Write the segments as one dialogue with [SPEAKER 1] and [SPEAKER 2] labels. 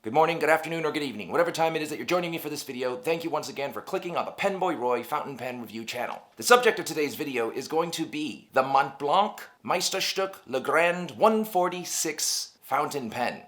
[SPEAKER 1] Good morning, good afternoon, or good evening. Whatever time it is that you're joining me for this video, thank you once again for clicking on the Penboy Roy Fountain Pen Review channel. The subject of today's video is going to be the Mont Blanc Meisterstuck Le Grand 146 Fountain Pen.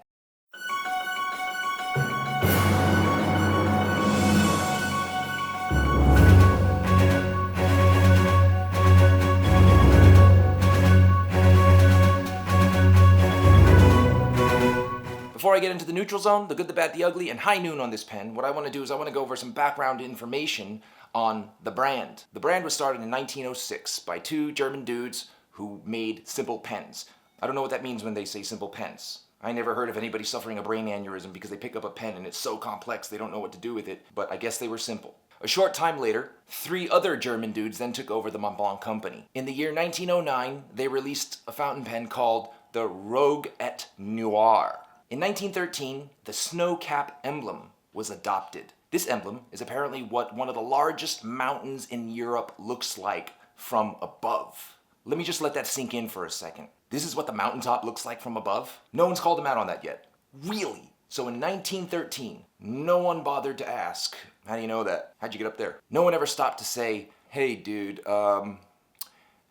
[SPEAKER 1] Before I get into the neutral zone, the good, the bad, the ugly, and high noon on this pen, what I want to do is I want to go over some background information on the brand. The brand was started in 1906 by two German dudes who made simple pens. I don't know what that means when they say simple pens. I never heard of anybody suffering a brain aneurysm because they pick up a pen and it's so complex they don't know what to do with it, but I guess they were simple. A short time later, three other German dudes then took over the Mont Blanc company. In the year 1909, they released a fountain pen called the Rouge et Noir. In 1913, the snow cap emblem was adopted. This emblem is apparently what one of the largest mountains in Europe looks like from above. Let me just let that sink in for a second. This is what the mountaintop looks like from above? No one's called them out on that yet. Really? So in 1913, no one bothered to ask, how do you know that? How'd you get up there? No one ever stopped to say, hey dude,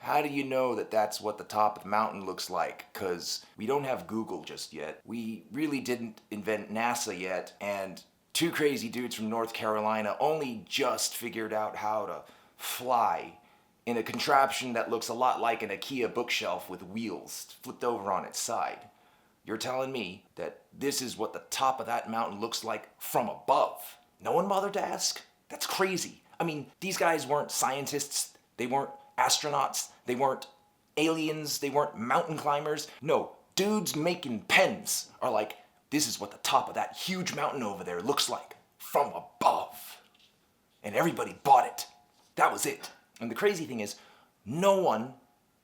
[SPEAKER 1] how do you know that that's what the top of the mountain looks like? Because we don't have Google just yet. We really didn't invent NASA yet, and two crazy dudes from North Carolina only just figured out how to fly in a contraption that looks a lot like an IKEA bookshelf with wheels flipped over on its side. You're telling me that this is what the top of that mountain looks like from above? No one bothered to ask? That's crazy. I mean, these guys weren't scientists. They weren't astronauts, they weren't aliens, they weren't mountain climbers. No, dudes making pens are like, this is what the top of that huge mountain over there looks like from above. And everybody bought it. That was it. And the crazy thing is, no one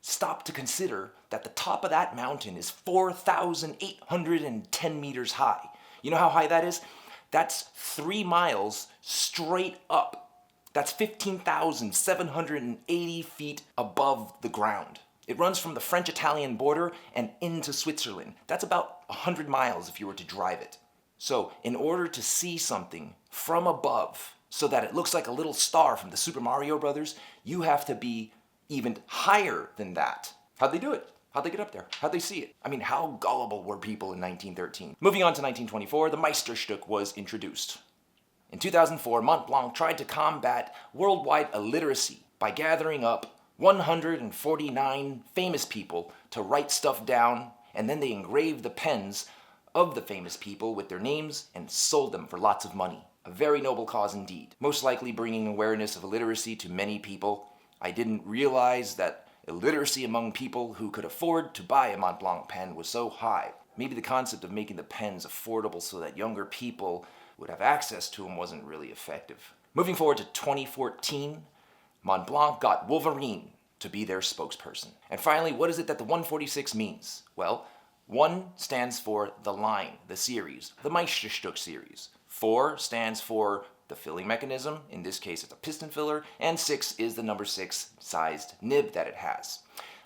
[SPEAKER 1] stopped to consider that the top of that mountain is 4,810 meters high. You know how high that is? That's 3 miles straight up. That's 15,780 feet above the ground. It runs from the French-Italian border and into Switzerland. That's about 100 miles if you were to drive it. So in order to see something from above so that it looks like a little star from the Super Mario Brothers, you have to be even higher than that. How'd they do it? How'd they get up there? How'd they see it? I mean, how gullible were people in 1913? Moving on to 1924, the Meisterstuck was introduced. In 2004, Mont Blanc tried to combat worldwide illiteracy by gathering up 149 famous people to write stuff down, and then they engraved the pens of the famous people with their names and sold them for lots of money. A very noble cause indeed, most likely bringing awareness of illiteracy to many people. I didn't realize that illiteracy among people who could afford to buy a Mont Blanc pen was so high. Maybe the concept of making the pens affordable so that younger people would have access to them wasn't really effective. Moving forward to 2014, Mont Blanc got Wolverine to be their spokesperson. And finally, what is it that the 146 means? Well, 1 stands for the line, the series, the Meisterstuck series. 4 stands for the filling mechanism, in this case it's a piston filler, and 6 is the number 6 sized nib that it has.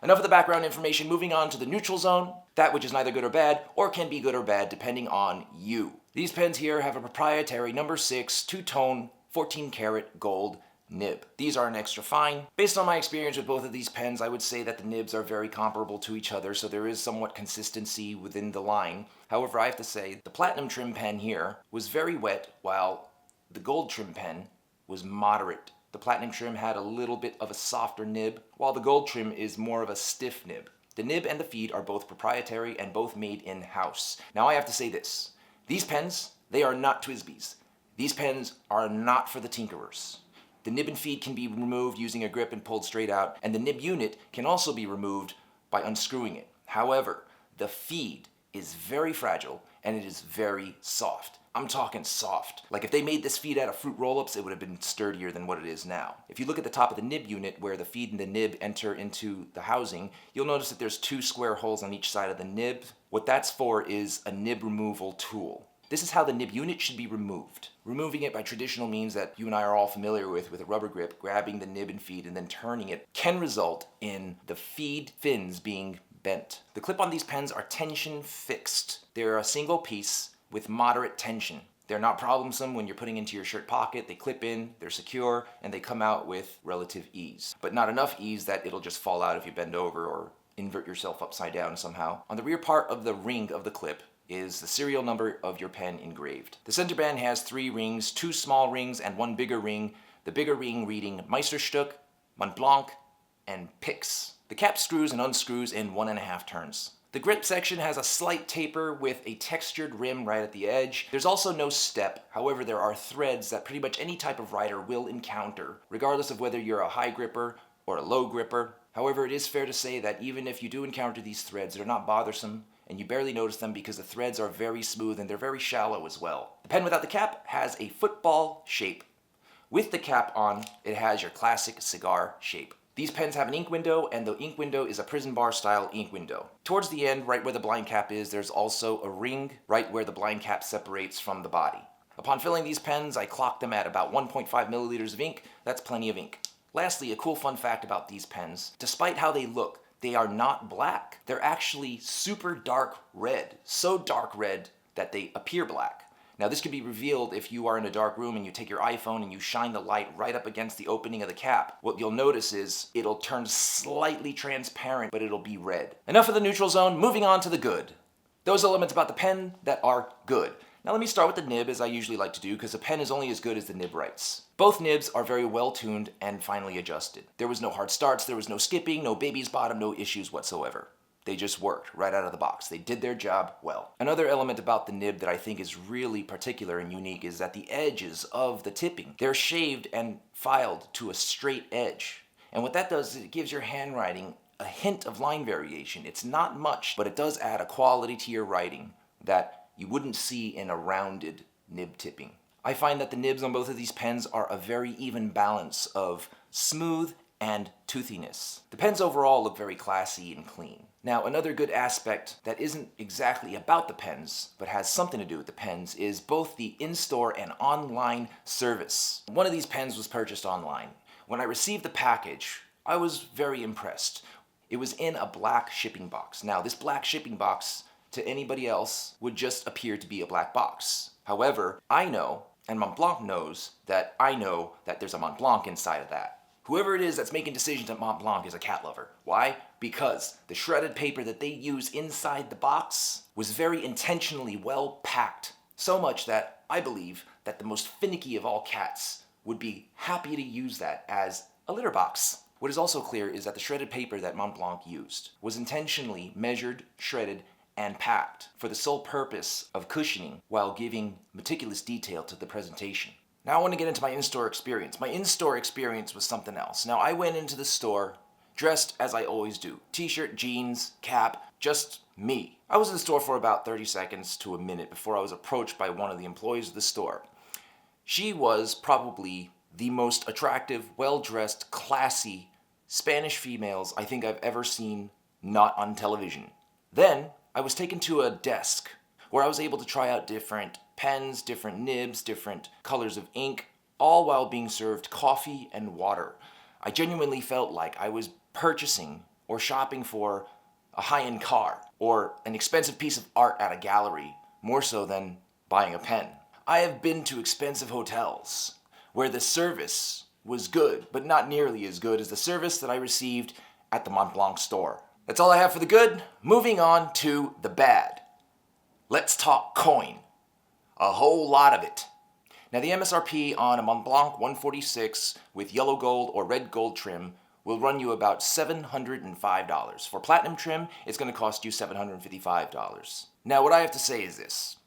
[SPEAKER 1] Enough of the background information, moving on to the neutral zone, that which is neither good or bad, or can be good or bad depending on you. These pens here have a proprietary number 6 two-tone 14-karat gold nib. These are an extra fine. Based on my experience with both of these pens, I would say that the nibs are very comparable to each other, so there is somewhat consistency within the line. However, I have to say, the platinum trim pen here was very wet, while the gold trim pen was moderate. The platinum trim had a little bit of a softer nib, while the gold trim is more of a stiff nib. The nib and the feed are both proprietary and both made in-house. Now I have to say this. These pens, they are not TWSBIs. These pens are not for the tinkerers. The nib and feed can be removed using a grip and pulled straight out, and the nib unit can also be removed by unscrewing it. However, the feed is very fragile and it is very soft. I'm talking soft. Like if they made this feed out of fruit roll-ups, it would have been sturdier than what it is now. If you look at the top of the nib unit where the feed and the nib enter into the housing, you'll notice that there's 2 square holes on each side of the nib. What that's for is a nib removal tool. This is how the nib unit should be removed. Removing it by traditional means that you and I are all familiar with a rubber grip, grabbing the nib and feed and then turning it, can result in the feed fins being bent. The clip on these pens are tension fixed. They're a single piece with moderate tension. They're not problemsome when you're putting into your shirt pocket. They clip in, they're secure, and they come out with relative ease. But not enough ease that it'll just fall out if you bend over or invert yourself upside down somehow. On the rear part of the ring of the clip is the serial number of your pen engraved. The center band has 3 rings, 2 small rings and 1 bigger ring. The bigger ring reading Meisterstuck, Mont Blanc, and Pix. The cap screws and unscrews in 1.5 turns. The grip section has a slight taper with a textured rim right at the edge. There's also no step, however there are threads that pretty much any type of writer will encounter, regardless of whether you're a high gripper or a low gripper. However, it is fair to say that even if you do encounter these threads, they're not bothersome, and you barely notice them because the threads are very smooth and they're very shallow as well. The pen without the cap has a football shape. With the cap on, it has your classic cigar shape. These pens have an ink window, and the ink window is a prison bar style ink window. Towards the end, right where the blind cap is, there's also a ring right where the blind cap separates from the body. Upon filling these pens, I clocked them at about 1.5 milliliters of ink. That's plenty of ink. Lastly, a cool fun fact about these pens, despite how they look, they are not black. They're actually super dark red, so dark red that they appear black. Now this can be revealed if you are in a dark room and you take your iPhone and you shine the light right up against the opening of the cap. What you'll notice is it'll turn slightly transparent, but it'll be red. Enough of the neutral zone, moving on to the good. Those elements about the pen that are good. Now let me start with the nib, as I usually like to do, because a pen is only as good as the nib writes. Both nibs are very well tuned and finely adjusted. There was no hard starts, there was no skipping, no baby's bottom, no issues whatsoever. They just worked right out of the box. They did their job well. Another element about the nib that I think is really particular and unique is that the edges of the tipping, they're shaved and filed to a straight edge. And what that does is it gives your handwriting a hint of line variation. It's not much, but it does add a quality to your writing that you wouldn't see in a rounded nib tipping. I find that the nibs on both of these pens are a very even balance of smooth and toothiness. The pens overall look very classy and clean. Now, another good aspect that isn't exactly about the pens, but has something to do with the pens, is both the in-store and online service. One of these pens was purchased online. When I received the package, I was very impressed. It was in a black shipping box. Now, this black shipping box, to anybody else, would just appear to be a black box. However, I know, and Mont Blanc knows, that I know that there's a Mont Blanc inside of that. Whoever it is that's making decisions at Mont Blanc is a cat lover. Why? Because the shredded paper that they use inside the box was very intentionally well packed. So much that I believe that the most finicky of all cats would be happy to use that as a litter box. What is also clear is that the shredded paper that Mont Blanc used was intentionally measured, shredded, and packed for the sole purpose of cushioning while giving meticulous detail to the presentation. Now I want to get into my in-store experience. My in-store experience was something else. Now I went into the store dressed as I always do. T-shirt, jeans, cap, just me. I was in the store for about 30 seconds to a minute before I was approached by one of the employees of the store. She was probably the most attractive, well-dressed, classy Spanish females I think I've ever seen not on television. Then I was taken to a desk where I was able to try out different pens, different nibs, different colors of ink, all while being served coffee and water. I genuinely felt like I was purchasing or shopping for a high-end car or an expensive piece of art at a gallery, more so than buying a pen. I have been to expensive hotels where the service was good, but not nearly as good as the service that I received at the Mont Blanc store. That's all I have for the good. Moving on to the bad. Let's talk coin. A whole lot of it. Now the MSRP on a Mont Blanc 146 with yellow gold or red gold trim will run you about $705. For platinum trim, it's going to cost you $755. Now what I have to say is this.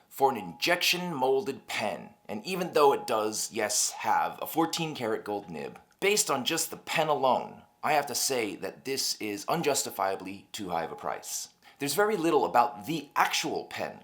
[SPEAKER 1] For an injection molded pen, and even though it does, yes, have a 14 karat gold nib, based on just the pen alone, I have to say that this is unjustifiably too high of a price. There's very little about the actual pen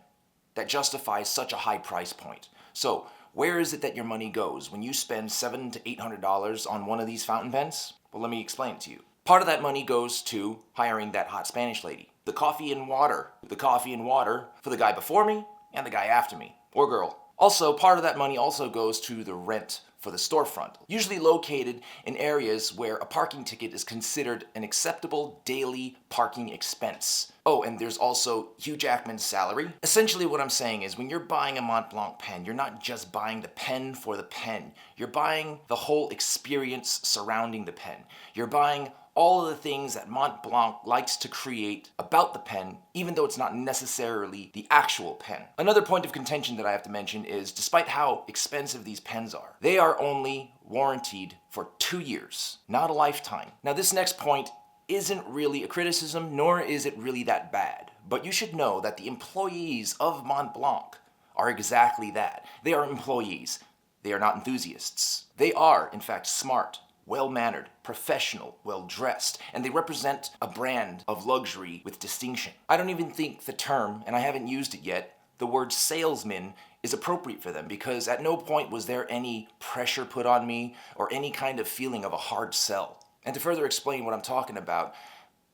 [SPEAKER 1] that justifies such a high price point. So, where is it that your money goes when you spend $700 to $800 on one of these fountain pens? Well, let me explain it to you. Part of that money goes to hiring that hot Spanish lady. The coffee and water. The coffee and water for the guy before me, and the guy after me, or girl. Also, part of that money also goes to the rent for the storefront, usually located in areas where a parking ticket is considered an acceptable daily parking expense. Oh, and there's also Hugh Jackman's salary. Essentially what I'm saying is when you're buying a Mont Blanc pen, you're not just buying the pen for the pen. You're buying the whole experience surrounding the pen. You're buying all of the things that Mont Blanc likes to create about the pen, even though it's not necessarily the actual pen. Another point of contention that I have to mention is, despite how expensive these pens are, they are only warranted for 2 years, not a lifetime. Now, this next point isn't really a criticism, nor is it really that bad, but you should know that the employees of Mont Blanc are exactly that. They are employees. They are not enthusiasts. They are, in fact, smart, well-mannered, professional, well-dressed, and they represent a brand of luxury with distinction. I don't even think the term, and I haven't used it yet, the word salesman is appropriate for them, because at no point was there any pressure put on me or any kind of feeling of a hard sell. And to further explain what I'm talking about,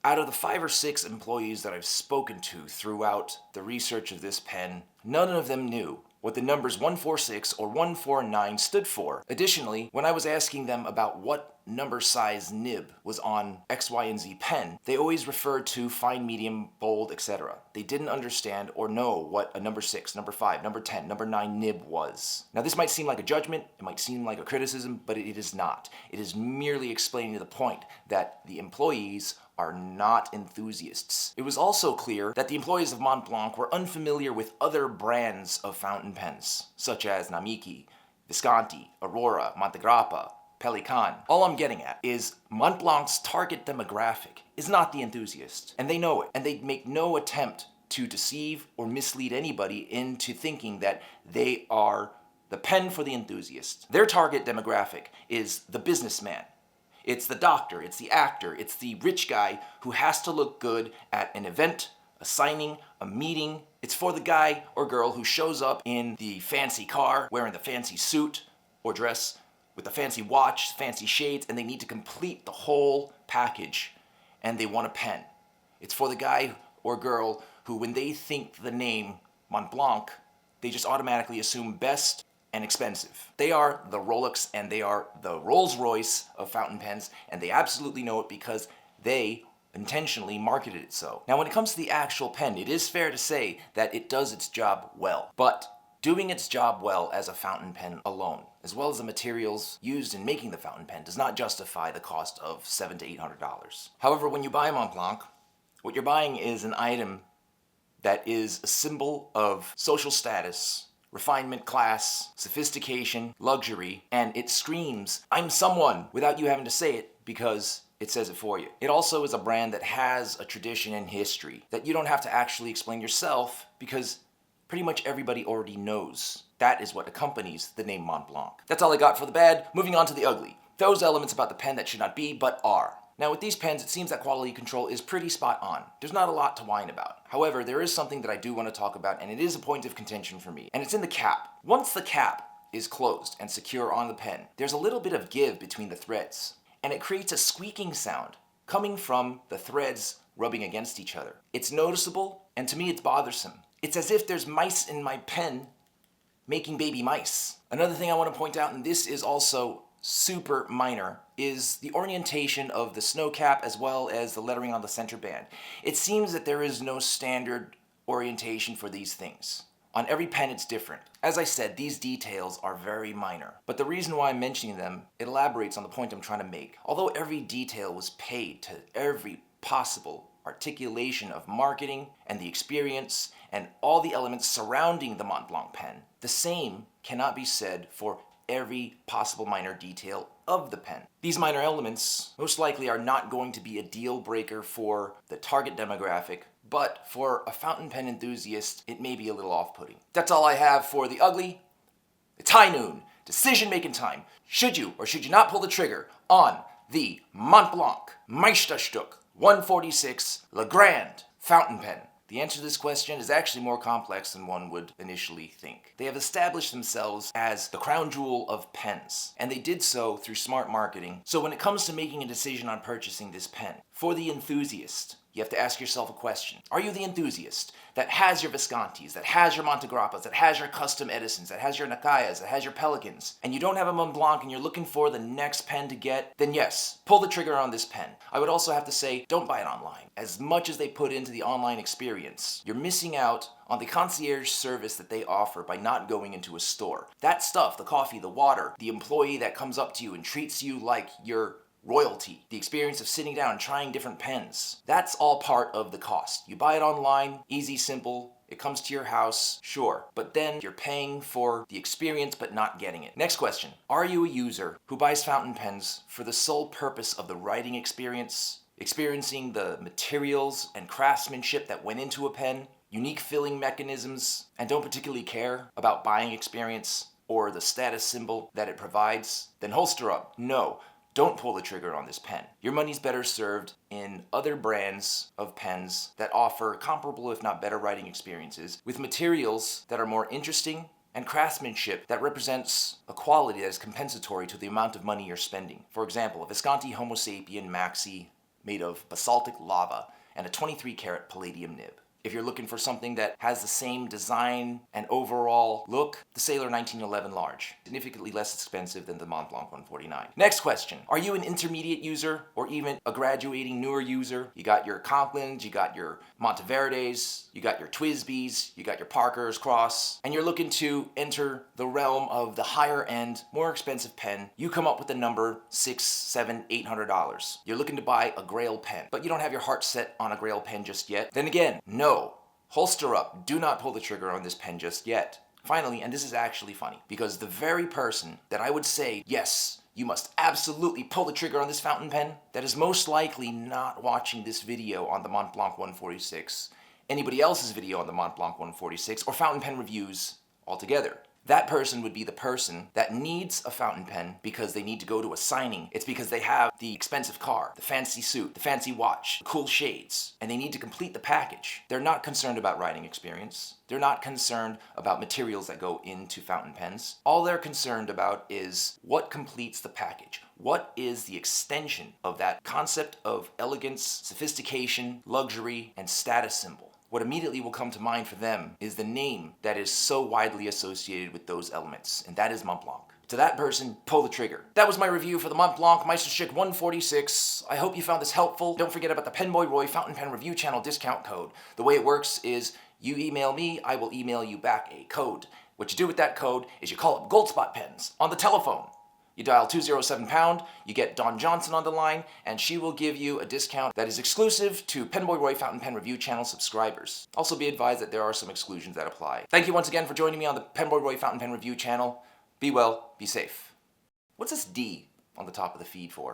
[SPEAKER 1] out of the 5 or 6 employees that I've spoken to throughout the research of this pen, none of them knew what the numbers 146 or 149 stood for. Additionally, when I was asking them about what number size nib was on X, Y, and Z pen, they always referred to fine, medium, bold, etc. They didn't understand or know what a number 6, number 5, number 10, number 9 nib was. Now this might seem like a judgment, it might seem like a criticism, but it is not. It is merely explaining the point that the employees are not enthusiasts. It was also clear that the employees of Mont Blanc were unfamiliar with other brands of fountain pens, such as Namiki, Visconti, Aurora, Montegrappa, Pelican. All I'm getting at is Mont Blanc's target demographic is not the enthusiast, and they know it, and they make no attempt to deceive or mislead anybody into thinking that they are the pen for the enthusiast. Their target demographic is the businessman. It's the doctor, it's the actor, it's the rich guy who has to look good at an event, a signing, a meeting. It's for the guy or girl who shows up in the fancy car, wearing the fancy suit or dress, with the fancy watch, fancy shades, and they need to complete the whole package, and they want a pen. It's for the guy or girl who, when they think the name Mont Blanc, they just automatically assume best and expensive. They are the Rolex and they are the Rolls Royce of fountain pens, and they absolutely know it because they intentionally marketed it so. Now when it comes to the actual pen, it is fair to say that it does its job well, but doing its job well as a fountain pen alone, as well as the materials used in making the fountain pen, does not justify the cost of $700 to $800. However, when you buy Mont Blanc, what you're buying is an item that is a symbol of social status, refinement, class, sophistication, luxury, and it screams, I'm someone, without you having to say it, because it says it for you. It also is a brand that has a tradition and history that you don't have to actually explain yourself, because pretty much everybody already knows. That is what accompanies the name Mont Blanc. That's all I got for the bad. Moving on to the ugly. Those elements about the pen that should not be, but are. Now with these pens, it seems that quality control is pretty spot on. There's not a lot to whine about. However, there is something that I do want to talk about, and it is a point of contention for me, and it's in the cap. Once the cap is closed and secure on the pen, there's a little bit of give between the threads, and it creates a squeaking sound coming from the threads rubbing against each other. It's noticeable, and to me it's bothersome. It's as if there's mice in my pen making baby mice. Another thing I want to point out, and this is also super minor, is the orientation of the snow cap as well as the lettering on the center band. It seems that there is no standard orientation for these things. On every pen it's different. As I said, these details are very minor, but the reason why I'm mentioning them, it elaborates on the point I'm trying to make. Although every detail was paid to every possible articulation of marketing and the experience and all the elements surrounding the Mont Blanc pen, the same cannot be said for every possible minor detail of the pen. These minor elements most likely are not going to be a deal breaker for the target demographic, but for a fountain pen enthusiast, it may be a little off-putting. That's all I have for the ugly. It's high noon, decision-making time. Should you or should you not pull the trigger on the Mont Blanc Meisterstuck 146 Legrand fountain pen? The answer to this question is actually more complex than one would initially think. They have established themselves as the crown jewel of pens, and they did so through smart marketing. So when it comes to making a decision on purchasing this pen, for the enthusiast, you have to ask yourself a question. Are you the enthusiast that has your Viscontis, that has your Montegrappas, that has your custom Edisons, that has your Nakayas, that has your Pelicans, and you don't have a Mont Blanc and you're looking for the next pen to get? Then yes, pull the trigger on this pen. I would also have to say, don't buy it online. As much as they put into the online experience, you're missing out on the concierge service that they offer by not going into a store. That stuff, the coffee, the water, the employee that comes up to you and treats you like you're royalty, the experience of sitting down and trying different pens, that's all part of the cost. You buy it online, easy, simple, it comes to your house, sure, but then you're paying for the experience but not getting it. Next question, are you a user who buys fountain pens for the sole purpose of the writing experience, experiencing the materials and craftsmanship that went into a pen, unique filling mechanisms, and don't particularly care about buying experience or the status symbol that it provides? Then holster up. No. Don't pull the trigger on this pen. Your money's better served in other brands of pens that offer comparable if not better writing experiences with materials that are more interesting and craftsmanship that represents a quality that is compensatory to the amount of money you're spending. For example, a Visconti Homo Sapien Maxi made of basaltic lava and a 23-karat palladium nib. If you're looking for something that has the same design and overall look, the Sailor 1911 Large, significantly less expensive than the Mont Blanc 149. Next question, are you an intermediate user or even a graduating newer user? You got your Conklins, you got your Monteverdes, you got your Twisbys, you got your Parker's Cross, and you're looking to enter the realm of the higher end, more expensive pen. You come up with the number $600, $700, $800. You're looking to buy a Grail pen, but you don't have your heart set on a Grail pen just yet. Then again, no. Holster up. Do not pull the trigger on this pen just yet. Finally, and this is actually funny, because the very person that I would say, yes, you must absolutely pull the trigger on this fountain pen, that is most likely not watching this video on the Mont Blanc 146, anybody else's video on the Mont Blanc 146, or fountain pen reviews altogether. That person would be the person that needs a fountain pen because they need to go to a signing. It's because they have the expensive car, the fancy suit, the fancy watch, the cool shades, and they need to complete the package. They're not concerned about writing experience. They're not concerned about materials that go into fountain pens. All they're concerned about is what completes the package. What is the extension of that concept of elegance, sophistication, luxury, and status symbol? What immediately will come to mind for them is the name that is so widely associated with those elements, and that is Mont Blanc. To that person, pull the trigger. That was my review for the Mont Blanc Meisterstuck 146. I hope you found this helpful. Don't forget about the Penboy Roy Fountain Pen Review Channel discount code. The way it works is you email me, I will email you back a code. What you do with that code is you call up Goldspot Pens on the telephone. You dial 207#, you get Dawn Johnson on the line, and she will give you a discount that is exclusive to Penboy Roy Fountain Pen Review Channel subscribers. Also be advised that there are some exclusions that apply. Thank you once again for joining me on the Penboy Roy Fountain Pen Review Channel. Be well, be safe. What's this D on the top of the feed for?